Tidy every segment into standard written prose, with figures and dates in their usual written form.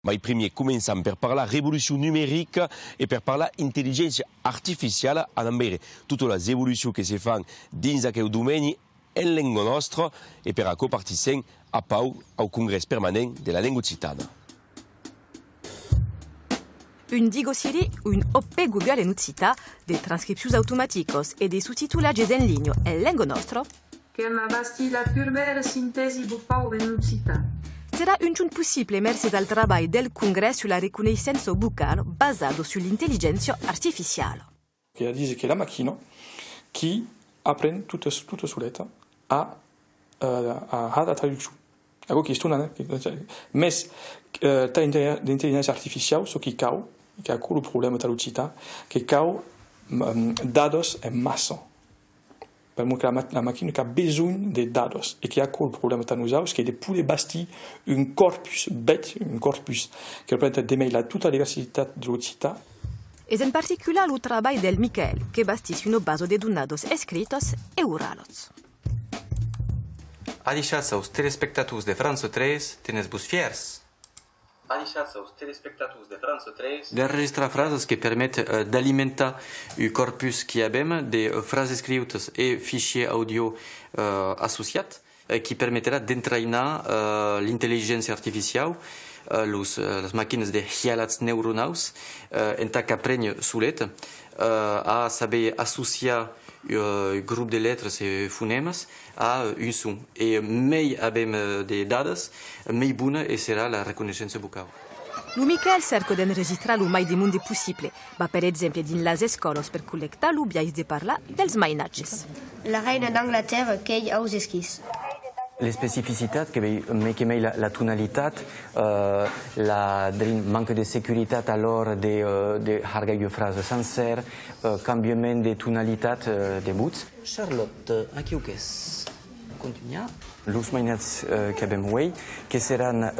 Ma i primi començant per parlar revolució numérica e per parlar intel·ligència artificial, a ambere totes les evolucions que se fan dins aquest domeni en lengua nostra e per acò participem a Pau au Congrés Permanent de la Lengua Occitana. Un Digo Siri, un OP Google en Occità, de transcripcions automaticos e de subtitulages en linea en lengua nostra, che è una vastità più vera sintesi di Pau en Occità. Sarà un giorno possibile grazie al lavoro del Congresso sulla riconoscenza vocale basato sull'intelligenza artificiale. Che dice che la macchina che apprende tutto sull'età a traduzione. Ecco che studiano, ma l'intelligenza artificiale so che cau, che ha quello problema dell'Occità, che cau dados e massa. Perché la macchina ha bisogno di dati e che ha quel problema che noi abbiamo, che può bastare un corpus che rappresenta tutta la diversità dell'Occità. E in particolare il lavoro del Michele, che bastisce una base di dati escritos e orales. Adichați aos telespectators de France 3, teneți bus fiers. Adichați aos telespectators de France 3. De înregistra frases que permettent d'alimenter le corpus que avem de frases escrites et fichiers audio associats, qui permettra d'entraîner l'intelligència artificial, les màquines de hialats neuronals, en tant qu'apprendre solet, a saber associar un grup de lettres e fonemes a un son. E mai avem de dades, mai bună sarà la reconnaissance vocale. Lu Michele cerca di registrare il mai di mondo possibile, ma per esempio in las escoles per collectar l'ubiais de parlar dels mainatges. La reina d'Angleterre che aus esquis. Les spécificités que met la tonalité, le manque de sécurité alors de harga une phrase sincère, changement de tonalité de mots. Charlotte, aquí o qu'es? Continuar. Les mainats que avem avui, que seran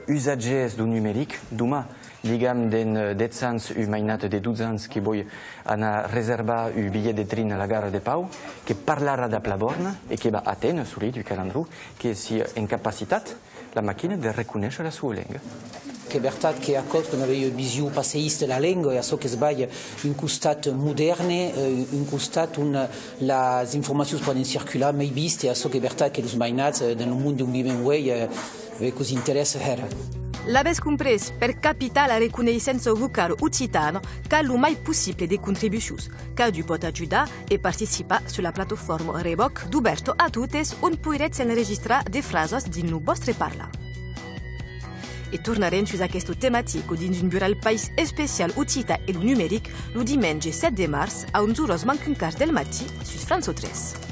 usatges du numérique, demain, diguem den 10 anys, un mainat de 12 ans que vull anar a reservar un billet de tren a la gare de Pau, que parlarà de Plaborna e que va a Atenes, sur du calendrier, que si en capacitat la màquina de reconèixer la sua llengua. Que è veritat che a causa non avevo visione passeista della lingua e a so che sbaglia un costat moderne, un costat on le informazioni possono circolare mai viste e a so che è veritat che i mainats nel mondo in cui vivono avevano così interesse era. L'avete compreso, per capire la riconoscenza vocale occitana, che è il mai possibile di contribuzioni, che vi può aiutare e partecipare sulla piattaforma Revoc d'Uberto a tutti, on potrete registrare delle frasi di noi vostre parla. E torneremo su questo tematico dins un bureau país especial Occità e il numérique, il dimanche 7 de març, a 11h manca un quart del matí, su France 3.